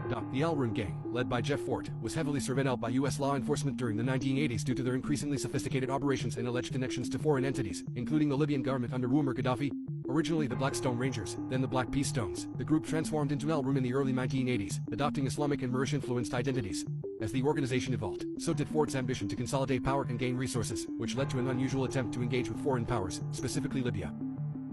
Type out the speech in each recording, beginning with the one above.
The Al Rukn gang, led by Jeff Fort, was heavily surveilled by U.S. law enforcement during the 1980s due to their increasingly sophisticated operations and alleged connections to foreign entities, including the Libyan government under Muammar Gaddafi. Originally the Black Stone Rangers, then the Black Peace Stones, the group transformed into Al Rukn in the early 1980s, adopting Islamic and Moorish-influenced identities. As the organization evolved, so did Fort's ambition to consolidate power and gain resources, which led to an unusual attempt to engage with foreign powers, specifically Libya.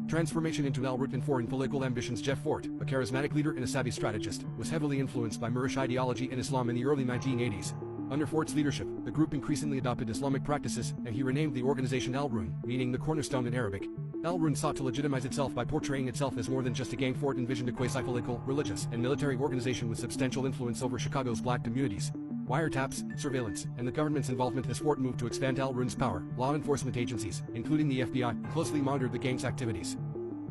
Transformation into Al Rukn and foreign political ambitions. Jeff Fort, a charismatic leader and a savvy strategist, was heavily influenced by Moorish ideology and Islam in the early 1980s. Under Fort's leadership, the group increasingly adopted Islamic practices, and he renamed the organization Al Rukn, meaning the cornerstone in Arabic. Al Rukn sought to legitimize itself by portraying itself as more than just a gang. Fort envisioned a quasi-political, religious, and military organization with substantial influence over Chicago's black communities. Wiretaps, surveillance, and the government's involvement as Fort moved to expand Al Rukn's power. Law enforcement agencies, including the FBI, closely monitored the gang's activities.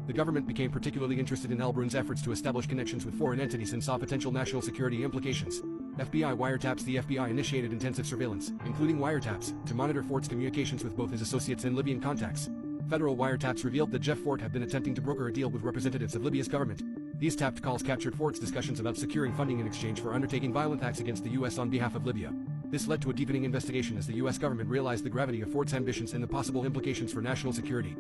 The government became particularly interested in Al Rukn's efforts to establish connections with foreign entities and saw potential national security implications. FBI wiretaps. The FBI initiated intensive surveillance, including wiretaps, to monitor Fort's communications with both his associates and Libyan contacts. Federal wiretaps revealed that Jeff Fort had been attempting to broker a deal with representatives of Libya's government. These tapped calls captured Fort's discussions about securing funding in exchange for undertaking violent acts against the U.S. on behalf of Libya. This led to a deepening investigation as the U.S. government realized the gravity of Fort's ambitions and the possible implications for national security.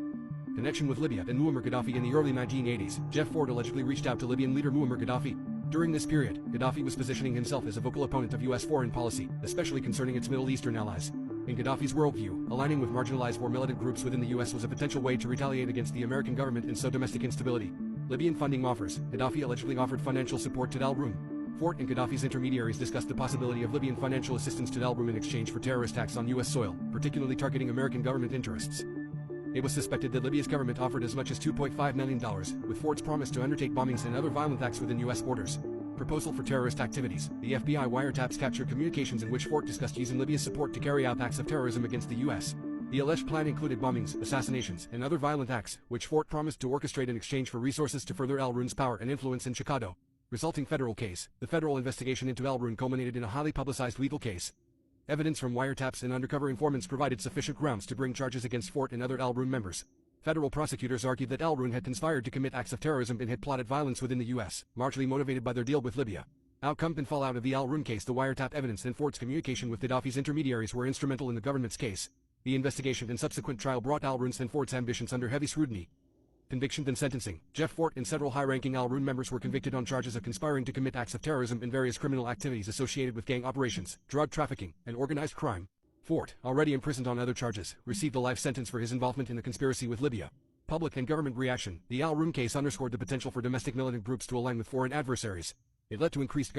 Connection with Libya and Muammar Gaddafi. In the early 1980s, Jeff Fort allegedly reached out to Libyan leader Muammar Gaddafi. During this period, Gaddafi was positioning himself as a vocal opponent of U.S. foreign policy, especially concerning its Middle Eastern allies. In Gaddafi's worldview, aligning with marginalized or militant groups within the U.S. was a potential way to retaliate against the American government and sow domestic instability. Libyan funding offers. Gaddafi allegedly offered financial support to Al Rukn. Fort and Gaddafi's intermediaries discussed the possibility of Libyan financial assistance to Al Rukn in exchange for terrorist acts on U.S. soil, particularly targeting American government interests. It was suspected that Libya's government offered as much as $2.5 million, with Fort's promise to undertake bombings and other violent acts within U.S. borders. Proposal for terrorist activities. The FBI wiretaps captured communications in which Fort discussed using Libya's support to carry out acts of terrorism against the U.S. The alleged plan included bombings, assassinations, and other violent acts, which Fort promised to orchestrate in exchange for resources to further Al Rukn's power and influence in Chicago. Resulting federal case. The federal investigation into Al Rukn culminated in a highly publicized legal case. Evidence from wiretaps and undercover informants provided sufficient grounds to bring charges against Fort and other Al Rukn members. Federal prosecutors argued that Al Rukn had conspired to commit acts of terrorism and had plotted violence within the U.S., largely motivated by their deal with Libya. Outcome and fallout of the Al Rukn case. The wiretap evidence and Fort's communication with Gaddafi's intermediaries were instrumental in the government's case. The investigation and subsequent trial brought Al Rukn's and Fort's ambitions under heavy scrutiny. Conviction and sentencing. Jeff Fort and several high-ranking Al Rukn members were convicted on charges of conspiring to commit acts of terrorism and various criminal activities associated with gang operations, drug trafficking, and organized crime. Fort, already imprisoned on other charges, received a life sentence for his involvement in the conspiracy with Libya. Public and government reaction. The Al Rukn case underscored the potential for domestic militant groups to align with foreign adversaries. It led to increased